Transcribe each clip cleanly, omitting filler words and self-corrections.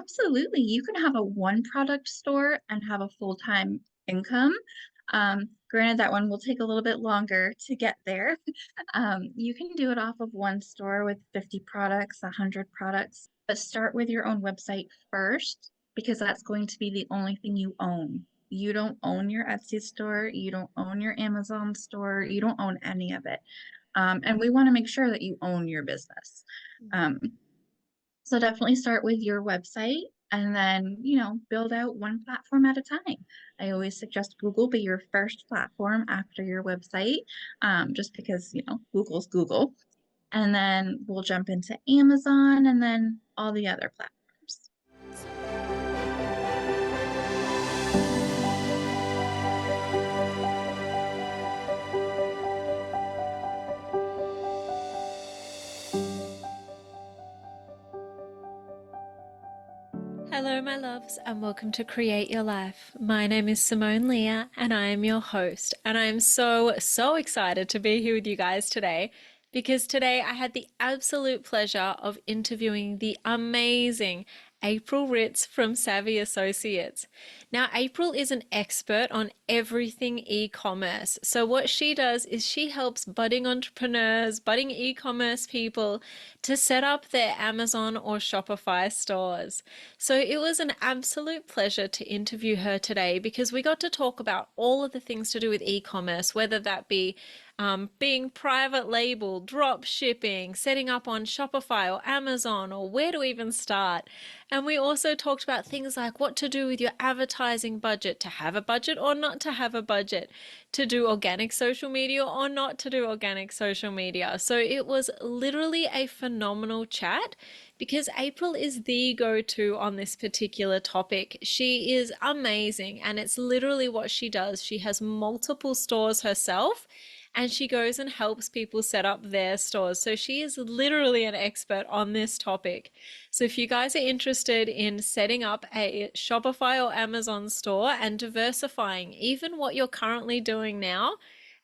Absolutely. You can have a one product store and have a full-time income. Granted, that one will take a little bit longer to get there. You can do it off of one store with 50 products, 100 products, but start with your own website first because that's going to be the only thing you own. You don't own your Etsy store, you don't own your Amazon store, you don't own any of it. And we want to make sure that you own your business. Um, so definitely start with your website and then, build out one platform at a time. I always suggest Google be your first platform after your website, just because, Google's Google. And then we'll jump into Amazon and then all the other platforms. Hello, my loves, and welcome to Create Your Life. My name is Simone Leah, and I am your host. And I am so excited to be here with you guys today because today I had the absolute pleasure of interviewing the amazing April Ritz from Savvy Associates. Now, April is an expert on everything e-commerce. So what she does is she helps budding entrepreneurs, budding e-commerce people to set up their Amazon or Shopify stores. So it was an absolute pleasure to interview her today because we got to talk about all of the things to do with e-commerce, whether that be being private label, drop shipping, setting up on Shopify or Amazon, or where to even start. And we also talked about things like what to do with your advertising budget, to have a budget or not to have a budget, to do organic social media or not to do organic social media. So it was literally a phenomenal chat because April is the go-to on this particular topic. She is amazing and it's literally what she does. She has multiple stores herself and she goes and helps people set up their stores. So she is literally an expert on this topic. So if you guys are interested in setting up a Shopify or Amazon store and diversifying even what you're currently doing now,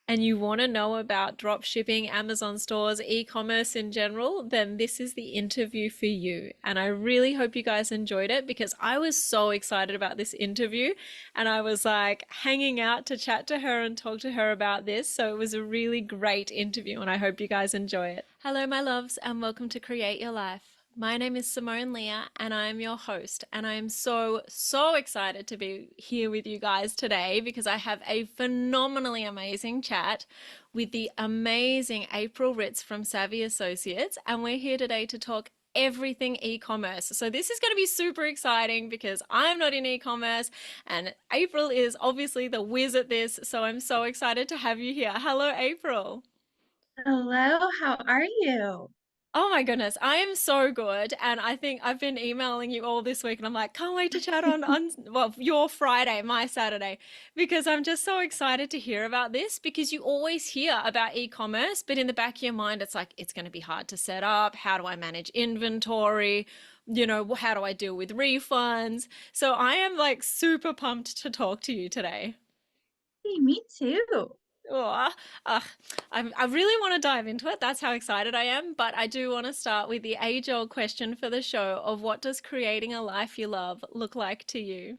and you want to know about drop shipping, Amazon stores, e-commerce in general, then this is the interview for you. And I really hope you guys enjoyed it because I was so excited about this interview and I was like hanging out to chat to her and talk to her about this. So it was a really great interview and I hope you guys enjoy it. Hello, my loves, and welcome to Create Your Life. My name is Simone Leah and I am your host, and I am so excited to be here with you guys today because I have a phenomenally amazing chat with the amazing April Ritz from Savvy Associates, and we're here today to talk everything e-commerce. So this is going to be super exciting because I'm not in e-commerce and April is obviously the whiz at this, so I'm so excited to have you here. Hello, April. Hello, how are you? Oh my goodness, I am so good. And I think I've been emailing you all this week and I'm like, can't wait to chat on well, your Friday, my Saturday, because I'm just so excited to hear about this because you always hear about e-commerce, but in the back of your mind, it's like, it's going to be hard to set up. How do I manage inventory? How do I deal with refunds? So I am like super pumped to talk to you today. Hey, me too. Oh, I really want to dive into it. That's how excited I am. But I do want to start with the age-old question for the show of what does creating a life you love look like to you?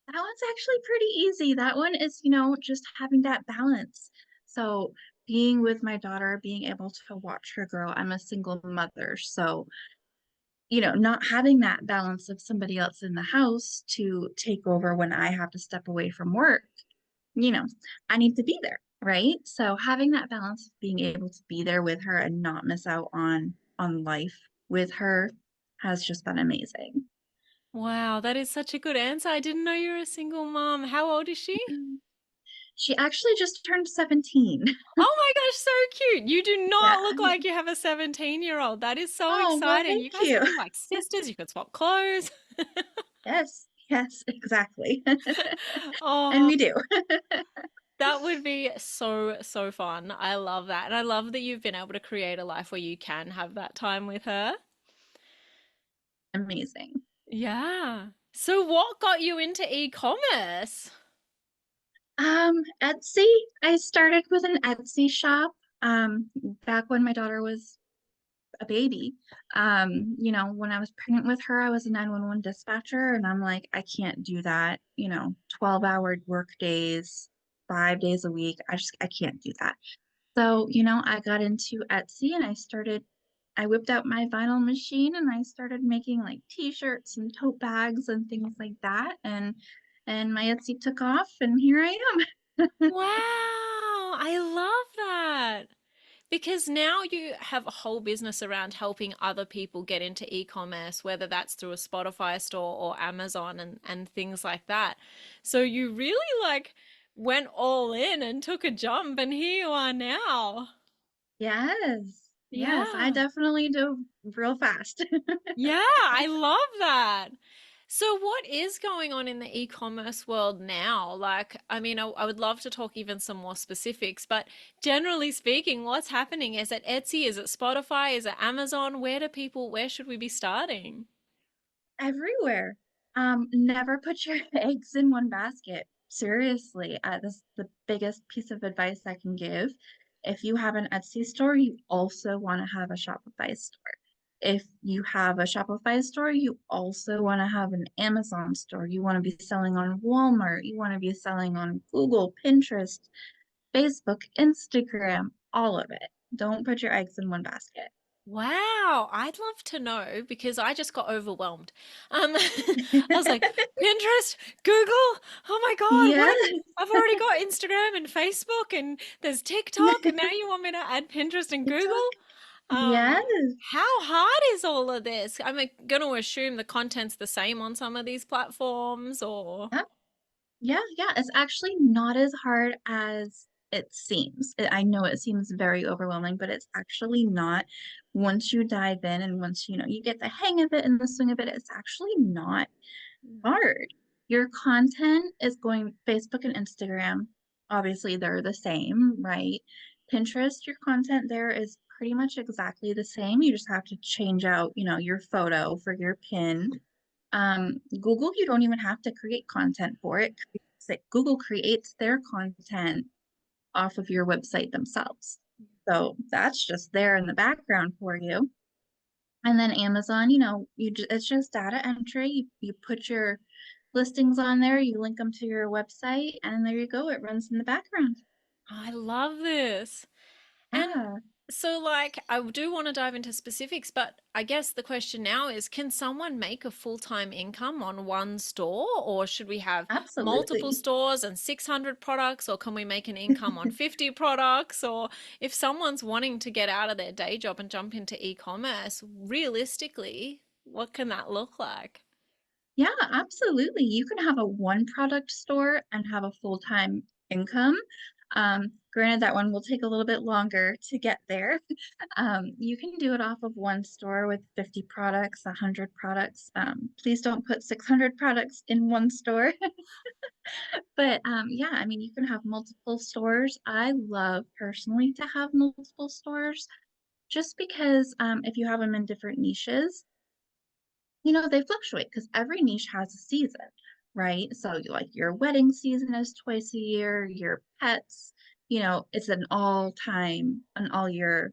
That one's actually pretty easy. That one is, just having that balance. So being with my daughter, being able to watch her grow. I'm a single mother. So, not having that balance of somebody else in the house to take over when I have to step away from work, you know, I need to be there, right? So having that balance of being able to be there with her and not miss out on life with her has just been amazing. Wow, that is such a good answer. I didn't know you're a single mom. How old is she? She actually just turned 17. Oh my gosh, so cute. You do Yeah. not look like you have a 17-year-old. That is so Oh, well, exciting. thank You guys you. could be like sisters. You could swap clothes. Yes, yes, exactly. And Oh, we do. that would be so fun. I love that. And I love that you've been able to create a life where you can have that time with her. Amazing. Yeah. So what got you into e-commerce? Etsy. I started with an Etsy shop back when my daughter was a baby. When I was pregnant with her, I was a 911 dispatcher, and I'm like, I can't do that, 12-hour work days, 5 days a week. I can't do that. So, I got into Etsy and I whipped out my vinyl machine and I started making like t-shirts and tote bags and things like that. And my Etsy took off and here I am. Wow, I love that. Because now you have a whole business around helping other people get into e-commerce, whether that's through a Spotify store or Amazon and things like that. So you really like went all in and took a jump, and here you are now. Yes. Yes, I Yeah. definitely do real fast. Yeah, I love that. So what is going on in the e-commerce world now? Like, I mean, I would love to talk even some more specifics, but generally speaking, what's happening? Is it Etsy? Is it Spotify? Is it Amazon? Where should we be starting? Everywhere. Never put your eggs in one basket. Seriously, this is the biggest piece of advice I can give. If you have an Etsy store, you also want to have a Shopify store. If you have a Shopify store, you also want to have an Amazon store. You want to be selling on Walmart. You want to be selling on Google, Pinterest, Facebook, Instagram, all of it. Don't put your eggs in one basket. Wow, I'd love to know because I just got overwhelmed. I was like, Pinterest, Google, oh my God, Yes. I've already got Instagram and Facebook and there's TikTok and now you want me to add Pinterest and TikTok. Google? Yes. How hard is all of this? I'm going to assume the content's the same on some of these platforms or Yeah. It's actually not as hard as it seems. I know it seems very overwhelming, but it's actually not. Once you dive in and once you get the hang of it and the swing of it, it's actually not hard. Your content is going Facebook and Instagram. Obviously, they're the same, right? Pinterest, your content there is pretty much exactly the same. You just have to change out, your photo for your pin. Google, you don't even have to create content for it. Google creates their content off of your website themselves. So that's just there in the background for you. And then Amazon, it's just data entry. You put your listings on there, you link them to your website, and there you go. It runs in the background. I love this. And Yeah, so, like, I do want to dive into specifics, but I guess the question now is, can someone make a full-time income on one store, or should we have multiple absolutely. stores and 600 products, or can we make an income on 50 products? Or if someone's wanting to get out of their day job and jump into e-commerce, realistically, what can that look like? Yeah, absolutely. You can have a one product store and have a full-time income. Granted, that one will take a little bit longer to get there. You can do it off of one store with 50 products, 100 products. Please don't put 600 products in one store. But yeah, I mean, you can have multiple stores. I love personally to have multiple stores just because if you have them in different niches, they fluctuate because every niche has a season, right? So like your wedding season is twice a year, your pets, it's an all year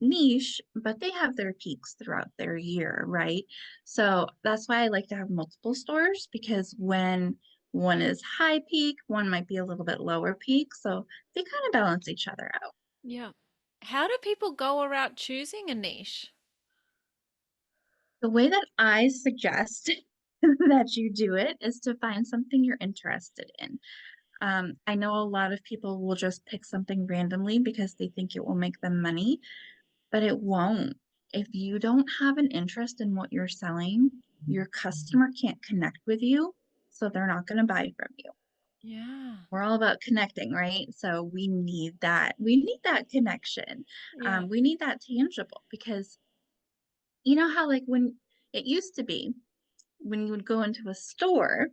niche, but they have their peaks throughout their year, right? So that's why I like to have multiple stores because when one is high peak, one might be a little bit lower peak. So they kind of balance each other out. Yeah. How do people go about choosing a niche? The way that I suggest that you do it is to find something you're interested in. I know a lot of people will just pick something randomly because they think it will make them money, but it won't. If you don't have an interest in what you're selling, your customer can't connect with you, so they're not going to buy from you. Yeah. We're all about connecting, right? So we need that. We need that connection. Yeah. We need that tangible because you know how, like, when it used to be, when you would go into a store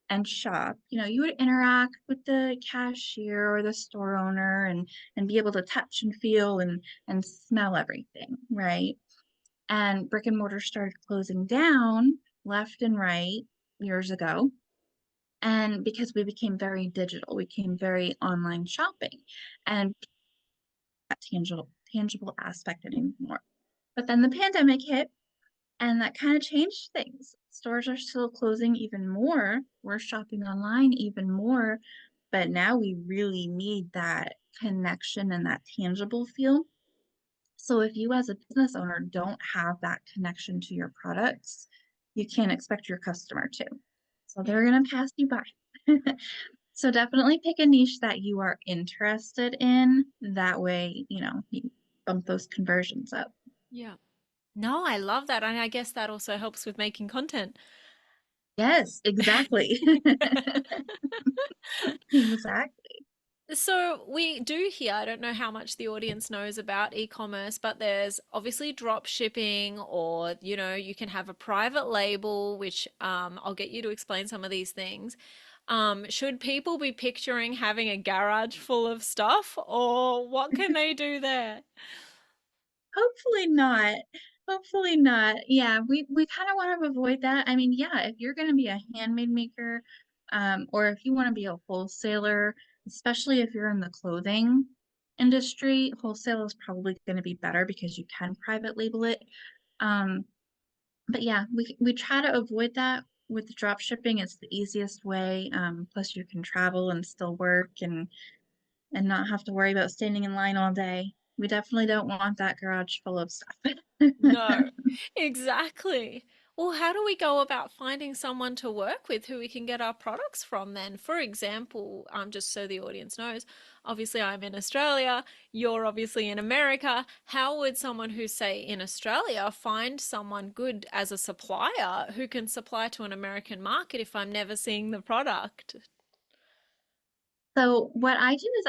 and shop, you would interact with the cashier or the store owner and be able to touch and feel and smell everything, right? And brick and mortar started closing down left and right years ago. And because we became very digital, we became very online shopping and that tangible aspect anymore. But then the pandemic hit, and that kind of changed things. Stores are still closing even more. We're shopping online even more. But now we really need that connection and that tangible feel. So if you as a business owner don't have that connection to your products, you can't expect your customer to. So Yeah. they're going to pass you by. So definitely pick a niche that you are interested in. That way, you bump those conversions up. Yeah. No, I love that. And I guess that also helps with making content. Yes, exactly. Exactly. So we do here, I don't know how much the audience knows about e-commerce, but there's obviously drop shipping or, you can have a private label, which I'll get you to explain some of these things. Should people be picturing having a garage full of stuff or what can they do there? Hopefully not. Hopefully not. Yeah, we kind of want to avoid that. I mean, yeah, if you're going to be a handmade maker, or if you want to be a wholesaler, especially if you're in the clothing industry, wholesale is probably going to be better because you can private label it. Um, but yeah, we try to avoid that with the drop shipping. It's the easiest way. Plus you can travel and still work and not have to worry about standing in line all day. We definitely don't want that garage full of stuff. No, exactly. Well, how do we go about finding someone to work with who we can get our products from then? For example, just so the audience knows, obviously I'm in Australia, you're obviously in America. How would someone who's, say, in Australia find someone good as a supplier who can supply to an American market if I'm never seeing the product? So what I do is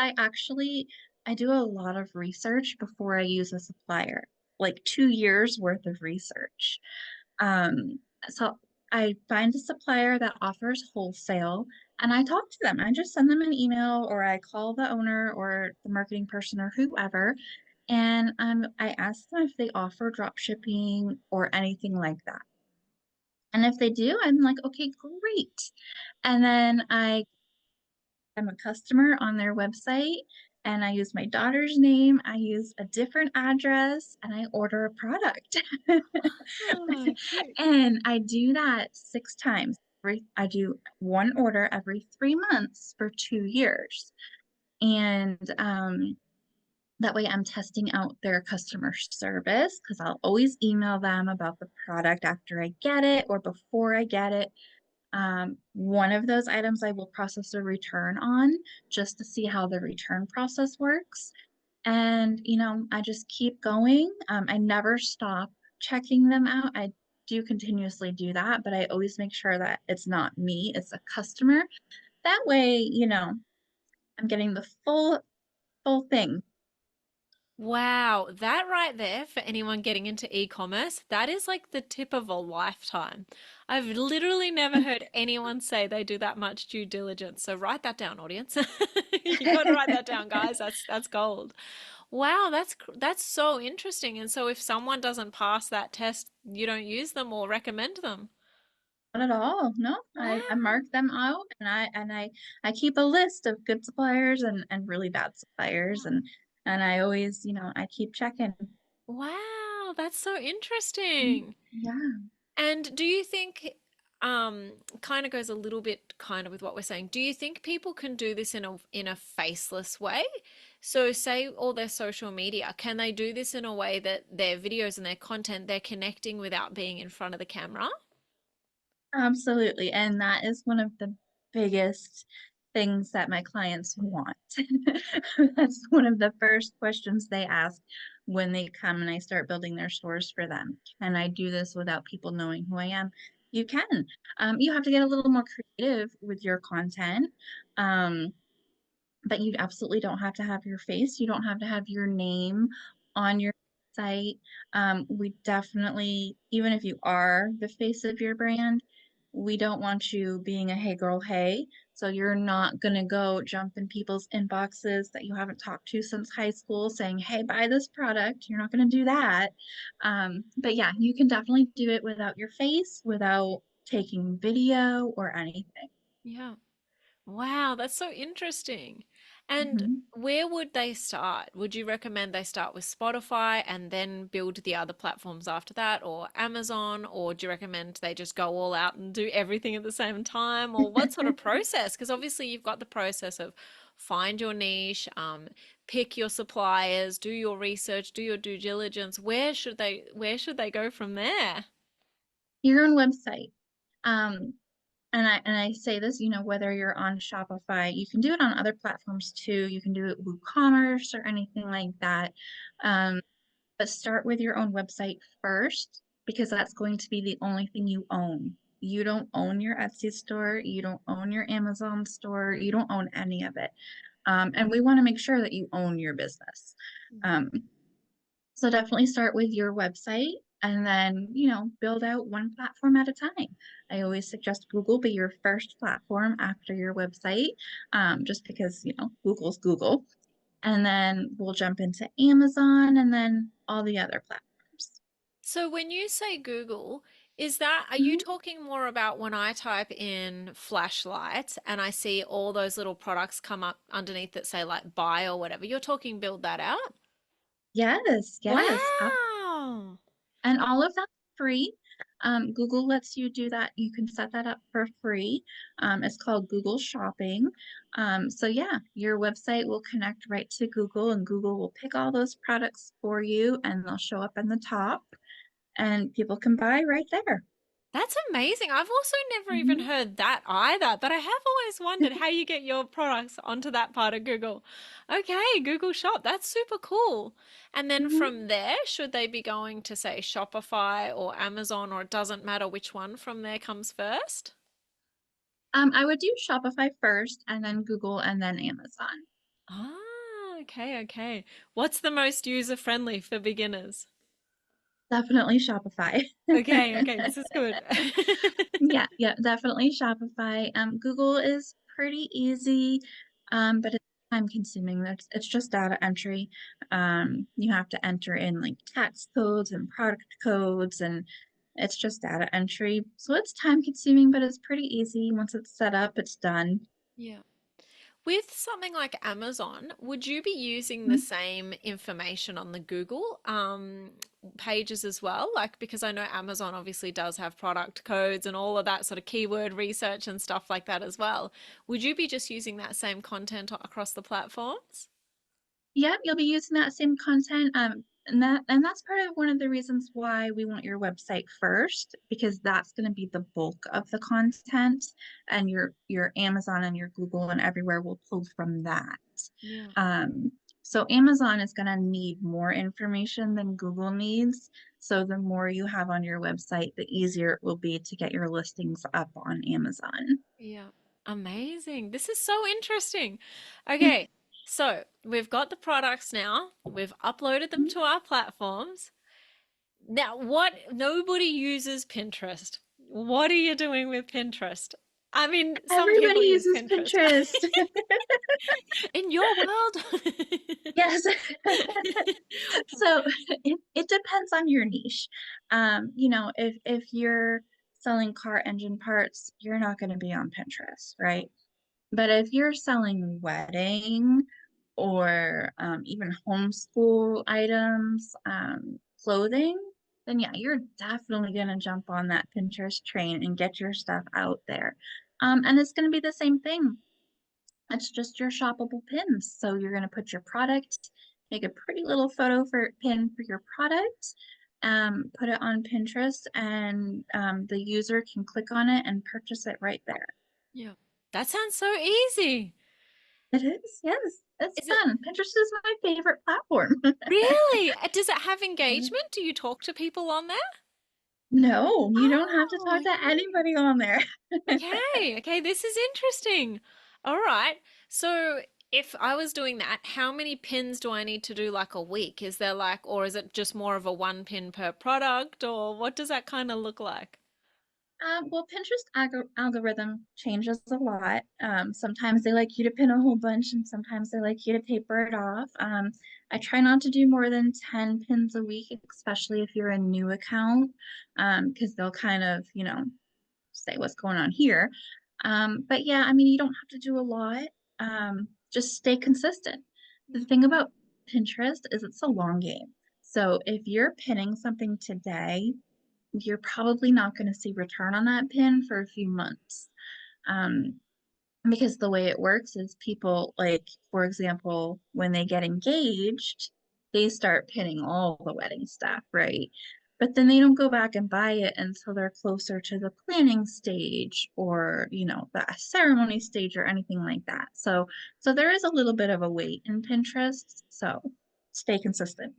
I do a lot of research before I use a supplier, like 2 years worth of research. So I find a supplier that offers wholesale and I talk to them. I just send them an email or I call the owner or the marketing person or whoever, and I ask them if they offer drop shipping or anything like that. And if they do, I'm like, okay, great. And then I'm a customer on their website and I use my daughter's name. I use a different address and I order a product. Oh, cute. And I do that 6 times. I do one order every 3 months for 2 years. And that way I'm testing out their customer service because I'll always email them about the product after I get it or before I get it. One of those items I will process a return on just to see how the return process works. And, I just keep going. I never stop checking them out. I do continuously do that, but I always make sure that it's not me, it's a customer. That way, I'm getting the full thing. Wow, that right there for anyone getting into e-commerce, that is like the tip of a lifetime. I've literally never heard anyone say they do that much due diligence. So write that down, audience. You got to write that down, guys. That's gold. Wow, that's so interesting. And so if someone doesn't pass that test, you don't use them or recommend them. Not at all. No, I Wow. mark them out and I keep a list of good suppliers and really bad suppliers and I always, I keep checking. Wow, that's so interesting. Yeah. And do you think, kind of goes a little bit kind of with what we're saying. Do you think people can do this in a faceless way? So say all their social media, can they do this in a way that their videos and their content they're connecting without being in front of the camera? Absolutely. And that is one of the biggest things that my clients want. That's one of the first questions they ask when they come and I start building their stores for them. Can I do this without people knowing who I am? You can. You have to get a little more creative with your content. Um, but you absolutely don't have to have your face. You don't have to have your name on your site. We definitely, even if you are the face of your brand, we don't want you being a hey girl, hey. So you're not going to go jump in people's inboxes that you haven't talked to since high school saying, hey, buy this product. You're not going to do that. But yeah, you can definitely do it without your face, without taking video or anything. Yeah. Wow, that's so interesting. And Mhm. where would they start? Would you recommend they start with Spotify and then build the other platforms after that, or Amazon, or do you recommend they just go all out and do everything at the same time, or what sort of process? Because obviously you've got the process of find your niche, pick your suppliers, do your research, do your due diligence. Where should they go from there? Your own website. Um, and I say this, whether you're on Shopify, you can do it on other platforms too. You can do it WooCommerce or anything like that. Um, but start with your own website first because that's going to be the only thing you own. You don't own your Etsy store, you don't own your Amazon store, you don't own any of it. And we want to make sure that you own your business. Um, so definitely start with your website and then, build out one platform at a time. I always suggest Google be your first platform after your website, just because, Google's Google. And then we'll jump into Amazon and then all the other platforms. So when you say Google, are you Mhm. talking more about when I type in flashlights and I see all those little products come up underneath that say like buy or whatever? You're talking build that out? Yes, yes. Wow. And all of that's free. Google lets you do that. You can set that up for free. It's called Google Shopping. So yeah, your website will connect right to Google and Google will pick all those products for you and they'll show up in the top and people can buy right there. That's amazing. I've also never even Mhm. heard that either, but I have always wondered how you get your products onto that part of Google. Okay, Google Shop. That's super cool. And then Mhm. from there, should they be going to say Shopify or Amazon, or it doesn't matter which one from there comes first? I would do Shopify first and then Google and then Amazon. Ah, okay, okay. What's the most user friendly for beginners? Definitely Shopify. Okay, okay, this is good. Yeah, yeah, definitely Shopify. Google is pretty easy, but it's time consuming. It's just data entry. You have to enter in like tax codes and product codes, and it's just data entry. So it's time consuming, but it's pretty easy. Once it's set up, it's done. Yeah. With something like Amazon, would you be using the Mhm. same information on the Google pages as well? Like, because I know Amazon obviously does have product codes and all of that sort of keyword research and stuff like that as well. Would you be just using that same content across the platforms? Yeah, you'll be using that same content. And that's part of one of the reasons why we want your website first, because that's going to be the bulk of the content, and your Amazon and your Google and everywhere will pull from that. Yeah. Um, so Amazon is going to need more information than Google needs. So the more you have on your website, the easier it will be to get your listings up on Amazon. Yeah. Amazing. This is so interesting. Okay, so we've got the products now. We've uploaded them to our platforms. Now, nobody uses Pinterest. What are you doing with Pinterest? I mean, some Everybody people use uses Pinterest. Pinterest. In your world? Yes. So it depends on your niche. If you're selling car engine parts, you're not going to be on Pinterest, right? But if you're selling wedding or even homeschool items, clothing, then yeah, you're definitely going to jump on that Pinterest train and get your stuff out there. And it's going to be the same thing. It's just your shoppable pins. So you're going to put your product, make a pretty little photo for pin for your product, put it on Pinterest, and the user can click on it and purchase it right there. Yeah. That sounds so easy. It is, yes, it's Is it fun. Pinterest is my favorite platform. really? Does it have engagement? Do you talk to people on there? No, you don't have to Oh, talk to okay. anybody on there. Okay, okay, this is interesting. All right. So if I was doing that, how many pins do I need to do like a week? Is there like, or is it just more of a one pin per product, or what does that kind of look like? Well, Pinterest algorithm changes a lot. Sometimes they like you to pin a whole bunch, and sometimes they like you to paper it off. I try not to do more than 10 pins a week, especially if you're a new account, because they'll kind of, say what's going on here. But yeah, I mean, you don't have to do a lot. just stay consistent. The thing about Pinterest is it's a long game. So if you're pinning something today, you're probably not going to see return on that pin for a few months. Um, because the way it works is people, like, for example, when they get engaged, they start pinning all the wedding stuff, right? But then they don't go back and buy it until they're closer to the planning stage or, the ceremony stage or anything like that. So there is a little bit of a wait in Pinterest. So stay consistent.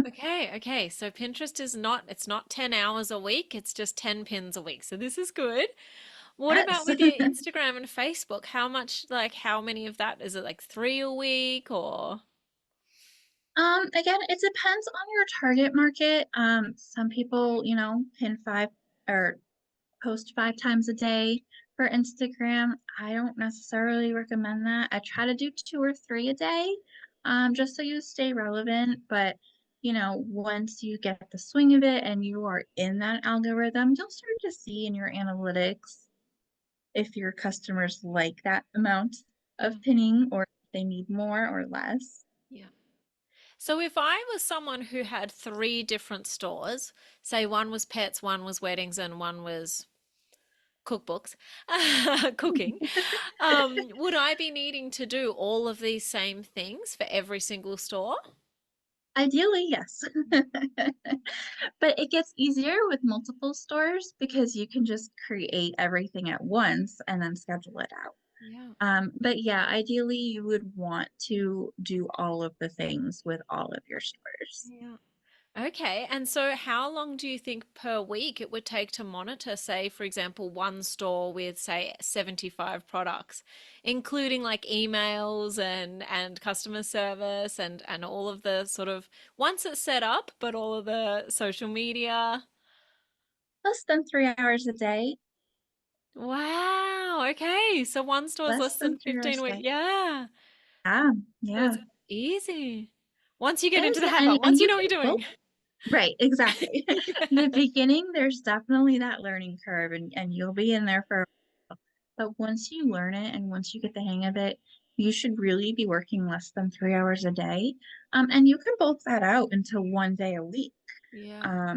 Okay, okay. So Pinterest is not, it's not 10 hours a week, it's just 10 pins a week. So this is good. What about Yes. with your Instagram and Facebook? How much, like, how many of that? Is it like three a week or? Again, it depends on your target market. Some people, pin five or post 5 times a day for Instagram. I don't necessarily recommend that. I try to do 2 or 3 a day, just so you stay relevant. But, once you get the swing of it and you are in that algorithm, you'll start to see in your analytics if your customers like that amount Yeah, of pinning or if they need more or less. yeah. So if I was someone who had three different stores, say one was pets, one was weddings, and one was cookbooks, cooking, would I be needing to do all of these same things for every single store? Ideally, yes. But it gets easier with multiple stores because you can just create everything at once and then schedule it out. Yeah. But yeah, ideally, you would want to do all of the things with all of your stores. Yeah. Okay, and so how long do you think per week it would take to monitor, say, for example, one store with, say, 75 products, including like emails and customer service and all of the sort of once it's set up, but all of the social media. Less than 3 hours a day. Wow, okay. So one store is Less less than than three 15 hours a a week. day. Yeah. Yeah, So yeah. it's easy. Once you get It into is, the and habit, and once you you know what can you're both. doing. Right, exactly. In the beginning, there's definitely that learning curve, and you'll be in there for. But once you learn it and once you get the hang of it, you should really be working less than 3 hours a day. And you can bulk that out into one day a week, Yeah.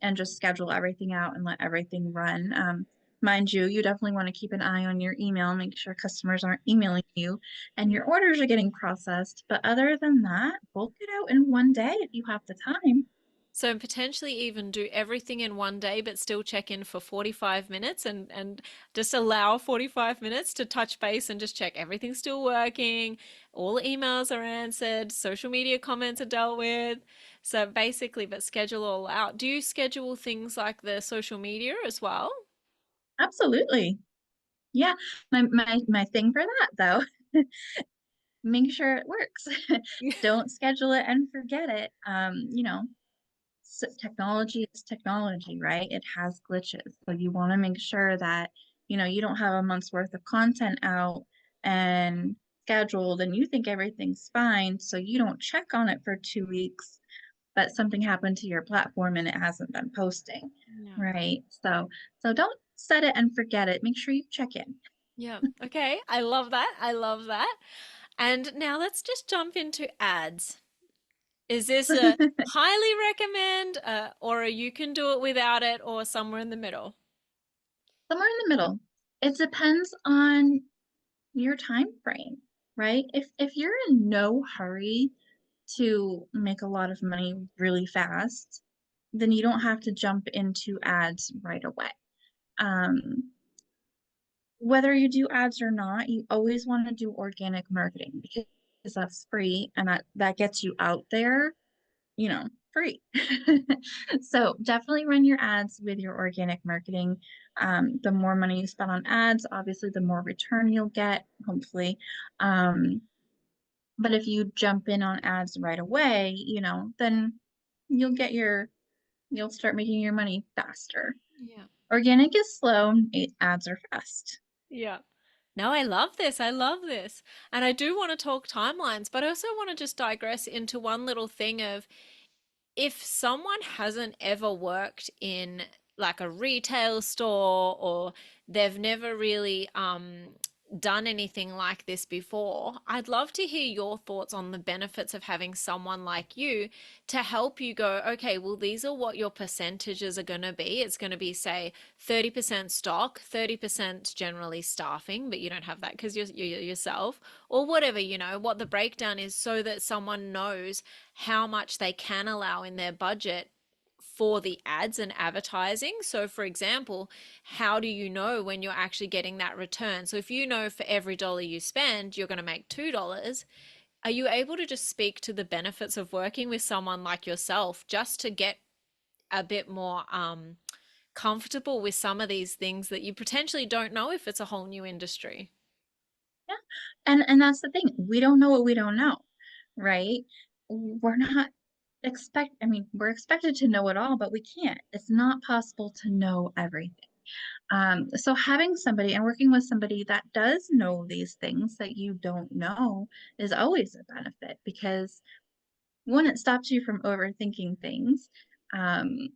and just schedule everything out and let everything run. Mind you, you definitely want to keep an eye on your email, make sure customers aren't emailing you and your orders are getting processed. But other than that, bulk it out in one day if you have the time. So potentially even do everything in one day, but still check in for 45 minutes and just allow 45 minutes to touch base and just check everything's still working, all the emails are answered, social media comments are dealt with. So basically, but schedule all out. Do you schedule things like the social media as well? Absolutely. Yeah. My thing for that though, make sure it works. Don't schedule it and forget it. Technology is technology, right? It has glitches. So you want to make sure that, you don't have a month's worth of content out and scheduled and you think everything's fine. So you don't check on it for 2 weeks, but something happened to your platform and it hasn't been posting, Yeah. right? So don't set it and forget it. Make sure you check in. Yeah. Okay. I love that. I love that. And now let's just jump into ads. Is this a highly recommend, or you can do it without it, or somewhere in the middle? Somewhere in the middle. It depends on your time frame, right? If you're in no hurry to make a lot of money really fast, then you don't have to jump into ads right away. Um, whether you do ads or not, you always want to do organic marketing because that's free and that gets you out there, free. So definitely run your ads with your organic marketing. The more money you spend on ads, obviously, the more return you'll get, hopefully. Um, but if you jump in on ads right away, then you'll get you'll start making your money faster. Yeah. Organic is slow, ads are fast. Yeah. No, I love this. I love this. And I do want to talk timelines, but I also want to just digress into one little thing of if someone hasn't ever worked in like a retail store or they've never really done anything like this before, I'd love to hear your thoughts on the benefits of having someone like you to help you go, okay, well, these are what your percentages are going to be. It's going to be, say, 30% stock, 30% generally staffing, but you don't have that because you're yourself, or whatever, what the breakdown is so that someone knows how much they can allow in their budget for the ads and advertising. So, for example, how do you know when you're actually getting that return? So, if you know for every dollar you spend, you're going to make $2, are you able to just speak to the benefits of working with someone like yourself just to get a bit more comfortable with some of these things that you potentially don't know if it's a whole new industry? Yeah. And that's the thing. We don't know what we don't know, right? We're not I mean, we're expected to know it all, but we can't. It's not possible to know everything. So having somebody and working with somebody that does know these things that you don't know is always a benefit because one, it stops you from overthinking things. Um,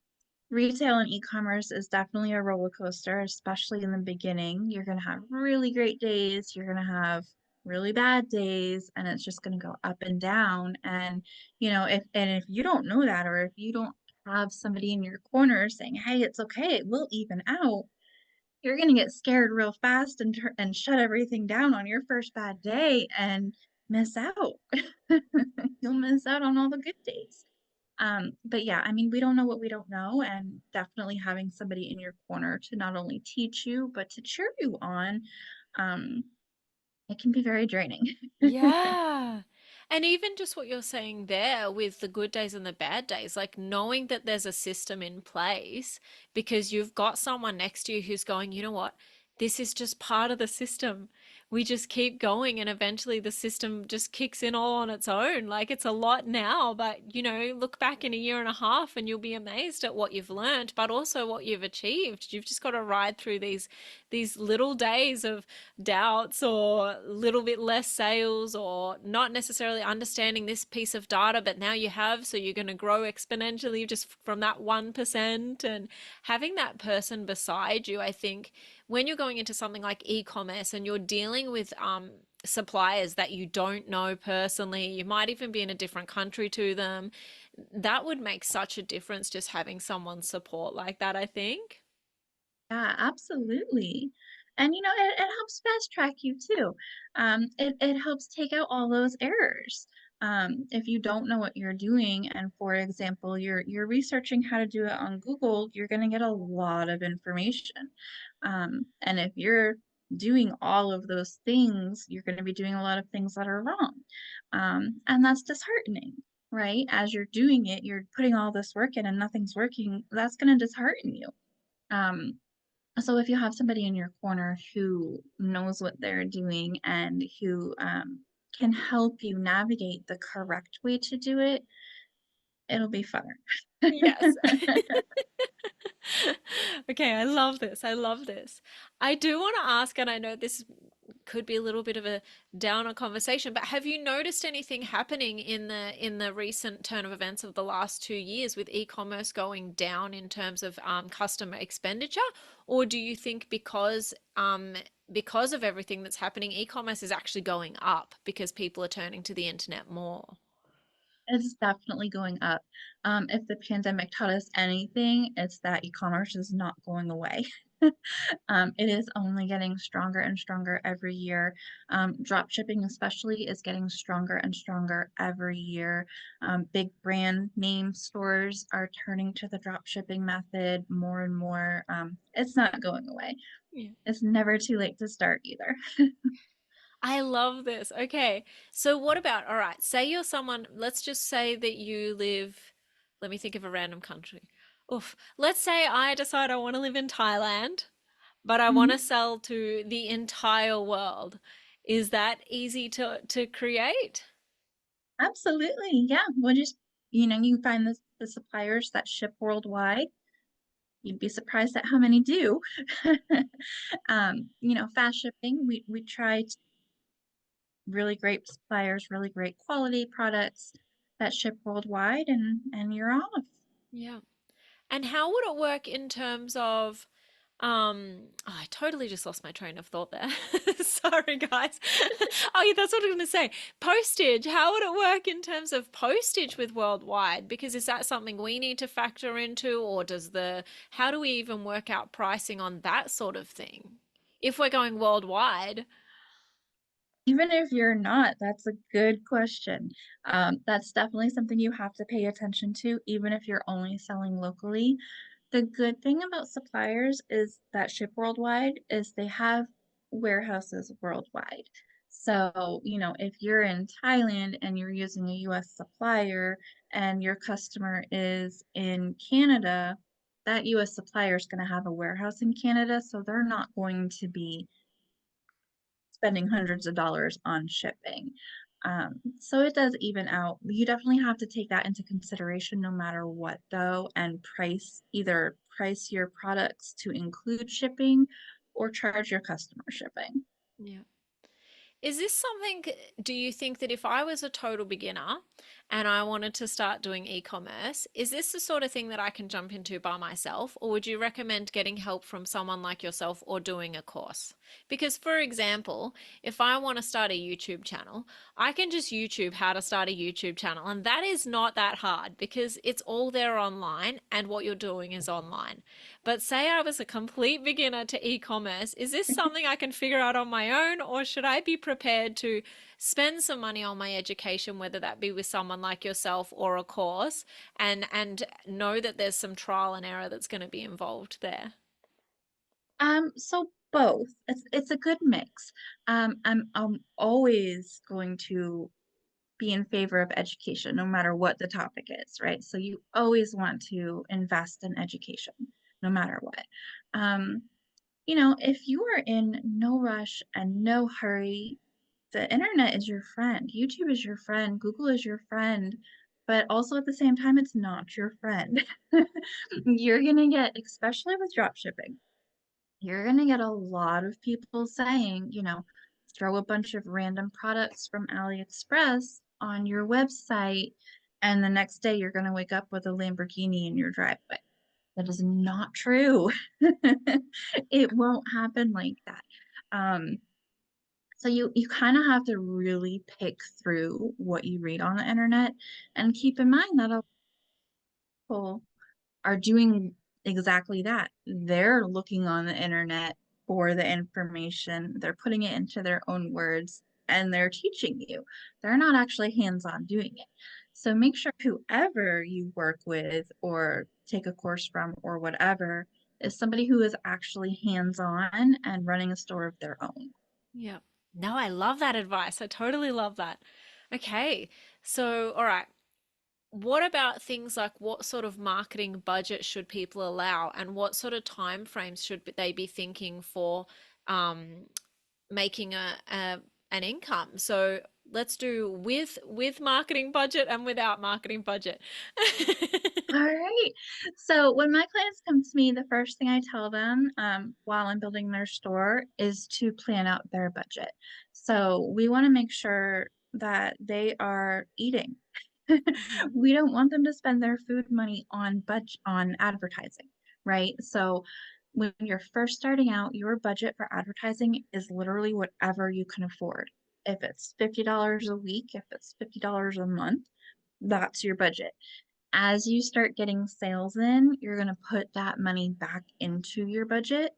Retail and e-commerce is definitely a roller coaster, especially in the beginning. You're going to have really great days, you're going to have really bad days, and it's just going to go up and down. And if you don't know that, or if you don't have somebody in your corner saying, "Hey, it's okay, it will even out," you're going to get scared real fast and shut everything down on your first bad day and miss out. You'll miss out on all the good days. But yeah, I mean, we don't know what we don't know, and definitely having somebody in your corner to not only teach you, but to cheer you on, um, it can be very draining. Yeah. And even just what you're saying there with the good days and the bad days, like knowing that there's a system in place because you've got someone next to you who's going, you know what? This is just part of the system. We just keep going and eventually the system just kicks in all on its own. Like it's a lot now, but look back in a year and a half and you'll be amazed at what you've learned, but also what you've achieved. You've just got to ride through these little days of doubts or a little bit less sales or not necessarily understanding this piece of data, but now you have, so you're going to grow exponentially just from that 1%. And having that person beside you, I think, when you're going into something like e-commerce and you're dealing with suppliers that you don't know personally, you might even be in a different country to them, that would make such a difference just having someone support like that, I think. Yeah, absolutely. And it helps fast track you too. It helps take out all those errors. If you don't know what you're doing, and for example, you're researching how to do it on Google, you're going to get a lot of information. And if you're doing all of those things, you're going to be doing a lot of things that are wrong. And that's disheartening, right? As you're doing it, you're putting all this work in and nothing's working. That's going to dishearten you. Um, so if you have somebody in your corner who knows what they're doing and who can help you navigate the correct way to do it, it'll be fun. Yes. Okay, I love this. I love this. I do want to ask, and I know this could be a little bit of a downer conversation, but have you noticed anything happening in the recent turn of events of the last 2 years with e-commerce going down in terms of customer expenditure? Or do you think because of everything that's happening, e-commerce is actually going up because people are turning to the internet more? It's definitely going up. If the pandemic taught us anything, it's that e-commerce is not going away. It is only getting stronger and stronger every year. Drop shipping, especially, is getting stronger and stronger every year. Big brand name stores are turning to the drop shipping method more and more. It's not going away. Yeah. It's never too late to start either. I love this. Okay. So what about, all right, say you're someone, let's just say that you live, let me think of a random country. Oof. Let's say I decide I want to live in Thailand, but I want to Mhm. sell to the entire world. Is that easy to create? Absolutely. Yeah. We'll just, you find the suppliers that ship worldwide. You'd be surprised at how many do. Fast shipping, we try to really great suppliers, really great quality products that ship worldwide, and you're off. Yeah. And how would it work in terms of I totally just lost my train of thought there. Sorry, guys. Oh, yeah, that's what I was going to say. Postage. How would it work in terms of postage with worldwide? Because is that something we need to factor into, or how do we even work out pricing on that sort of thing? If we're going worldwide. Even if you're not, that's a good question. That's definitely something you have to pay attention to, even if you're only selling locally. The good thing about suppliers is that ship worldwide is they have warehouses worldwide. So, if you're in Thailand and you're using a US supplier and your customer is in Canada, that US supplier is going to have a warehouse in Canada, so they're not going to be spending hundreds of dollars on shipping. So it does even out. You definitely have to take that into consideration no matter what, though, and either price your products to include shipping or charge your customer shipping. Yeah. Is this something, do you think that if I was a total beginner and I wanted to start doing e-commerce, is this the sort of thing that I can jump into by myself, or would you recommend getting help from someone like yourself or doing a course? Because, for example, if I want to start a YouTube channel, I can just YouTube how to start a YouTube channel, and that is not that hard because it's all there online and what you're doing is online. But say I was a complete beginner to e-commerce, is this something I can figure out on my own, or should I be prepared to spend some money on my education, whether that be with someone like yourself or a course, and know that there's some trial and error that's going to be involved there? So both. It's a good mix. I'm always going to be in favor of education, no matter what the topic is, right? So you always want to invest in education, no matter what. Um, if you are in no rush and no hurry, the internet is your friend. YouTube is your friend. Google is your friend. But also at the same time, it's not your friend. You're going to get, especially with drop shipping, you're going to get a lot of people saying, throw a bunch of random products from AliExpress on your website, and the next day you're going to wake up with a Lamborghini in your driveway. That is not true. It won't happen like that. Um, so you kind of have to really pick through what you read on the internet and keep in mind that a lot of people are doing exactly that. They're looking on the internet for the information, they're putting it into their own words, and they're teaching you. They're not actually hands-on doing it. So make sure whoever you work with or take a course from or whatever is somebody who is actually hands-on and running a store of their own. Yeah. No, I love that advice. I totally love that. Okay. So, all right. What about things like what sort of marketing budget should people allow, and what sort of time frames should they be thinking for um, making an income? So let's do with marketing budget and without marketing budget. All right. So when my clients come to me, the first thing I tell them while I'm building their store is to plan out their budget. So we want to make sure that they are eating. Mhm. We don't want them to spend their food money on advertising, right? So when you're first starting out, your budget for advertising is literally whatever you can afford. If it's $50 a week, if it's $50 a month, that's your budget. As you start getting sales in, you're going to put that money back into your budget.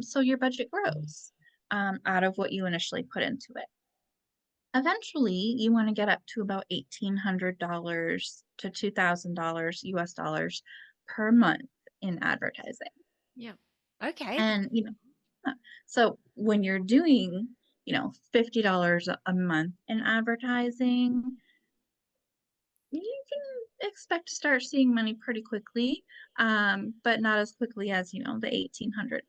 So your budget grows out of what you initially put into it. Eventually, you want to get up to about $1,800 to $2,000 US dollars per month in advertising. Yeah. Okay. And, so when you're doing, $50 a month in advertising, you can expect to start seeing money pretty quickly, but not as quickly as, the 1800.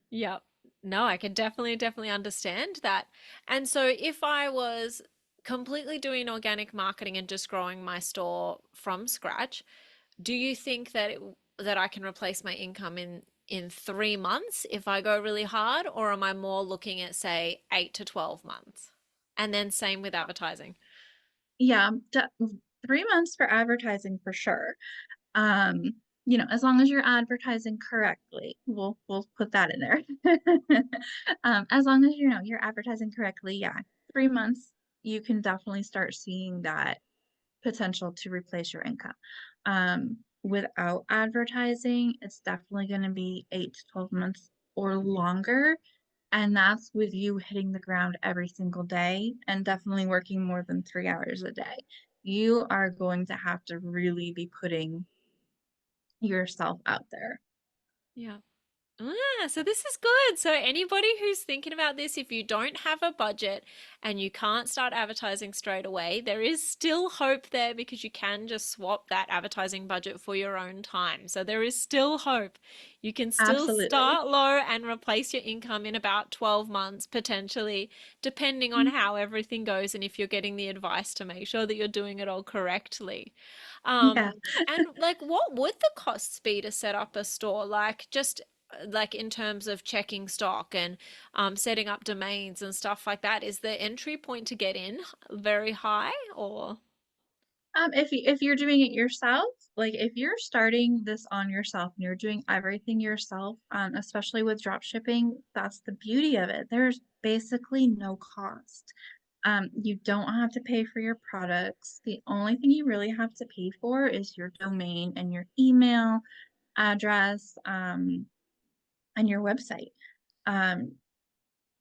Yeah. No, I can definitely understand that. And so if I was completely doing organic marketing and just growing my store from scratch, do you think that that I can replace my income in 3 months if I go really hard, or am I more looking at say 8 to 12 months? And then same with advertising. Yeah, 3 months for advertising for sure. as long as you're advertising correctly, we'll put that in there. As long as you're advertising correctly, yeah, 3 months, you can definitely start seeing that potential to replace your income. Without advertising, it's definitely going to be 8 to 12 months or longer. And that's with you hitting the ground every single day and definitely working more than 3 hours a day. You are going to have to really be putting yourself out there. Yeah. So this is good. So anybody who's thinking about this, if you don't have a budget and you can't start advertising straight away, there is still hope there because you can just swap that advertising budget for your own time. So there is still hope. You can still Absolutely. start low and replace your income in about 12 months potentially, depending on how everything goes and if you're getting the advice to make sure that you're doing it all correctly. Yeah. And like, what would the costs be to set up a store? Like, just like in terms of checking stock and setting up domains and stuff like that, is the entry point to get in very high or? If you're doing it yourself, like if you're starting this on yourself and you're doing everything yourself, especially with drop shipping, that's the beauty of it. There's basically no cost. You don't have to pay for your products. The only thing you really have to pay for is your domain and your email address, and your website. Um,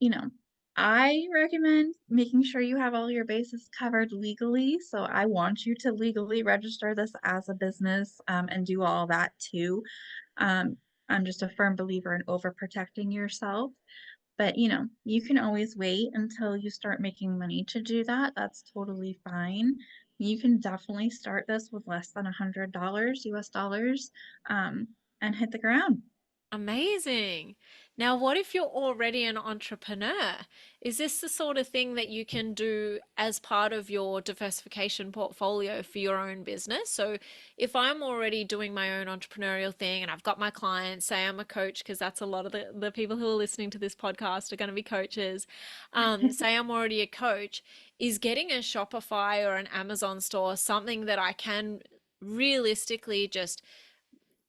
you know, I recommend making sure you have all your bases covered legally. So I want you to legally register this as a business, and do all that too. Um, I'm just a firm believer in overprotecting yourself. But you can always wait until you start making money to do that. That's totally fine. You can definitely start this with less than $100 US dollars, and hit the ground. Amazing. Now, what if you're already an entrepreneur? Is this the sort of thing that you can do as part of your diversification portfolio for your own business? So, if I'm already doing my own entrepreneurial thing and I've got my clients, say I'm a coach, because that's a lot of the people who are listening to this podcast are going to be coaches. Say I'm already a coach, is getting a Shopify or an Amazon store something that I can realistically just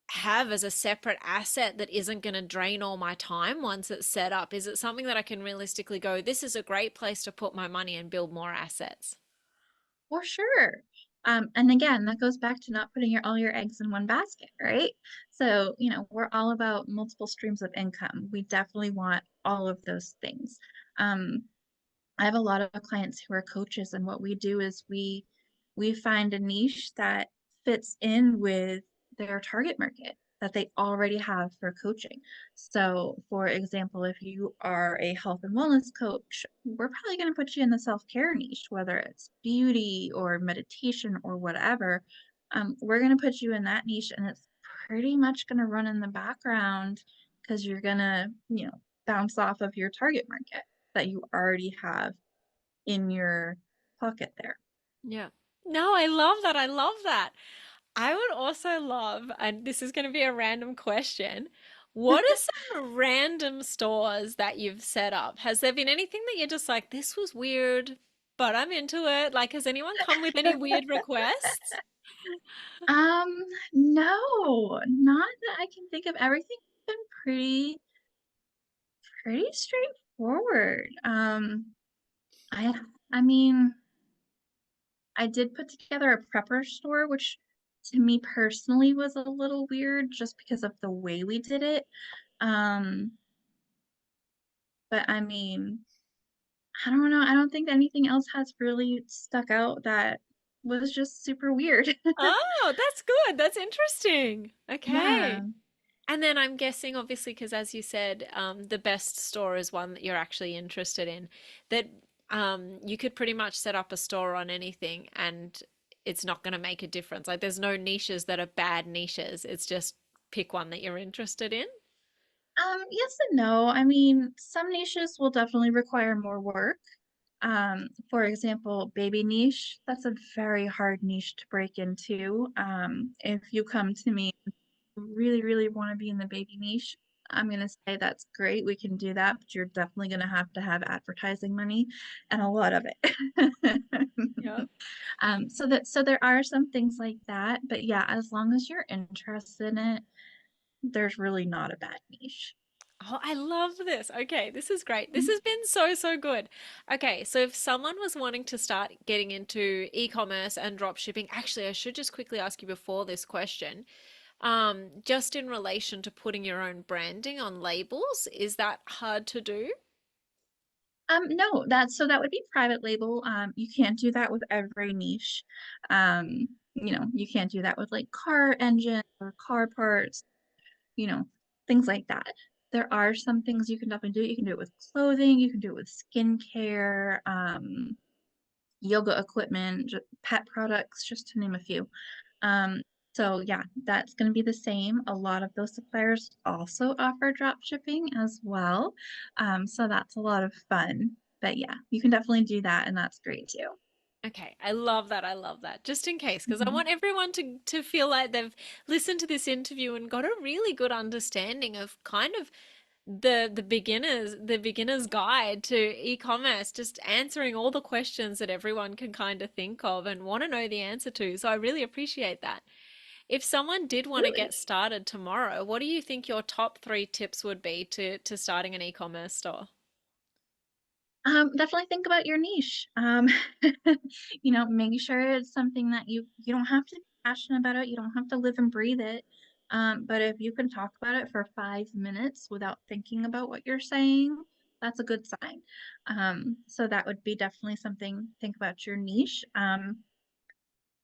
have as a separate asset that isn't going to drain all my time once it's set up? Is it something that I can realistically go, this is a great place to put my money and build more assets? For sure. And again, that goes back to not putting all your eggs in one basket, right? So, we're all about multiple streams of income. We definitely want all of those things. Um, I have a lot of clients who are coaches, and what we do is we find a niche that fits in with their target market that they already have for coaching. So, for example, if you are a health and wellness coach, we're probably going to put you in the self-care niche, whether it's beauty or meditation or whatever. We're going to put you in that niche, and it's pretty much going to run in the background because you're going to, bounce off of your target market that you already have in your pocket there. Yeah. No, I love that. I love that. I would also love, and this is going to be a random question, what are some random stores that you've set up? Has there been anything that you're just like, this was weird, but I'm into it? Like, has anyone come with any weird requests? Um, no, not that I can think of. Everything's been pretty straightforward. I I mean, I did put together a prepper store, which to me personally was a little weird just because of the way we did it. Um, but I mean, I don't know. I don't think anything else has really stuck out that was just super weird. Oh, that's good. That's interesting. Okay. Yeah. And then I'm guessing, obviously, because as you said, the best store is one that you're actually interested in, that you could pretty much set up a store on anything and it's not going to make a difference. Like, there's no niches that are bad niches. It's just pick one that you're interested in. Yes and no. I mean, some niches will definitely require more work. For example, baby niche, that's a very hard niche to break into. If you come to me and really, really want to be in the baby niche, I'm gonna say that's great. We can do that, but you're definitely gonna have to have advertising money and a lot of it. Yeah. So there are some things like that, but yeah, as long as you're interested in it, there's really not a bad niche. Oh, I love this. Okay, this is great. This has been so, so good. Okay, so if someone was wanting to start getting into e-commerce and drop shipping, actually, I should just quickly ask you before this question, just in relation to putting your own branding on labels, is that hard to do? No, that would be private label. You can't do that with every niche. You can't do that with like car engine or car parts, you know, things like that. There are some things you can definitely do. You can do it with clothing, you can do it with skincare, yoga equipment, pet products, just to name a few. Um, so yeah, that's going to be the same. A lot of those suppliers also offer drop shipping as well. So that's a lot of fun. But yeah, you can definitely do that, and that's great too. Okay, I love that. I love that. Just in case, because I Mhm. want everyone to feel like they've listened to this interview and got a really good understanding of kind of the beginner's guide to e-commerce, just answering all the questions that everyone can kind of think of and want to know the answer to. So I really appreciate that. If someone did want to Absolutely. get started tomorrow, what do you think your top three tips would be to starting an e-commerce store? Definitely think about your niche. Make sure it's something that you don't have to be passionate about it. You don't have to live and breathe it. But if you can talk about it for 5 minutes without thinking about what you're saying, that's a good sign. So that would be definitely something. Think about your niche.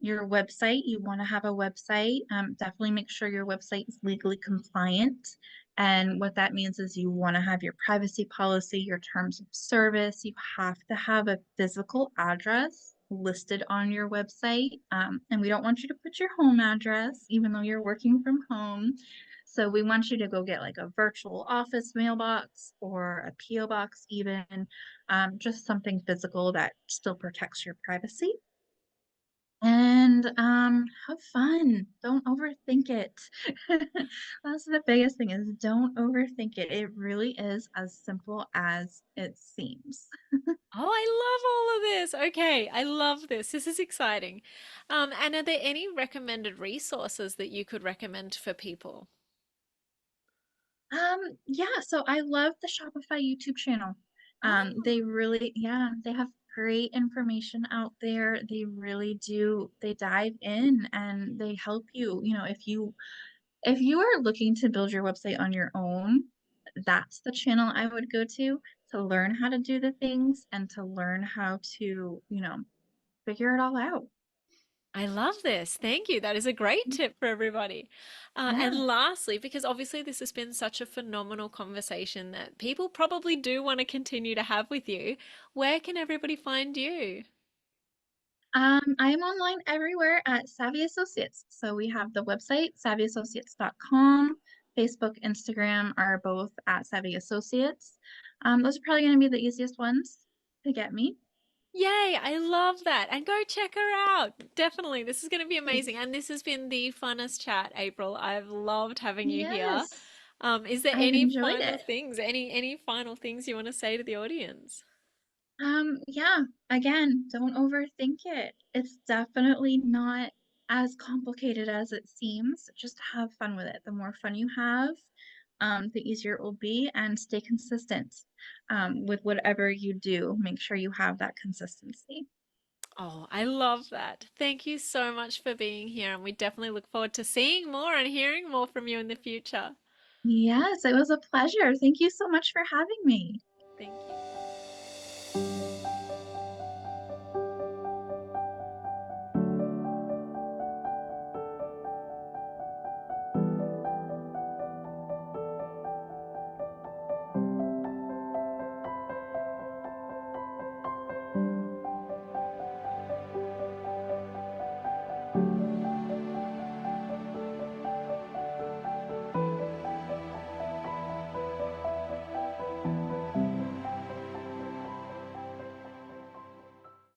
Your website, you want to have a website. Definitely make sure your website is legally compliant. And what that means is you want to have your privacy policy, your terms of service. You have to have a physical address listed on your website. And we don't want you to put your home address, even though you're working from home. So we want you to go get like a virtual office mailbox or a PO box, even just something physical that still protects your privacy. And have fun. Don't overthink it. That's the biggest thing is don't overthink it. It really is as simple as it seems. Oh, I love all of this. Okay, I love this. This is exciting. And are there any recommended resources that you could recommend for people? Yeah, so I love the Shopify YouTube channel. Oh, They have great information out there. They dive in and they help you. If you are looking to build your website on your own, that's the channel I would go to learn how to do the things and to learn how to, figure it all out. I love this. Thank you. That is a great tip for everybody. And Yeah. lastly, because obviously this has been such a phenomenal conversation that people probably do want to continue to have with you, where can everybody find you? I am online everywhere at Savvy Associates. So we have the website, savvyassociates.com. Facebook, Instagram are both at Savvy Associates. Those are probably going to be the easiest ones to get me. Yay, I love that. And go check her out. Definitely. This is going to be amazing. Thanks. And this has been the funnest chat, April. I've loved having you here. Yes, Is there I've any enjoyed final it. things, any final things you want to say to the audience? Yeah, again, don't overthink it. It's definitely not as complicated as it seems. Just have fun with it. The more fun you have, the easier it will be, and stay consistent with whatever you do. Make sure you have that consistency. Oh, I love that. Thank you so much for being here, and we definitely look forward to seeing more and hearing more from you in the future. Yes, it was a pleasure. Thank you so much for having me. Thank you.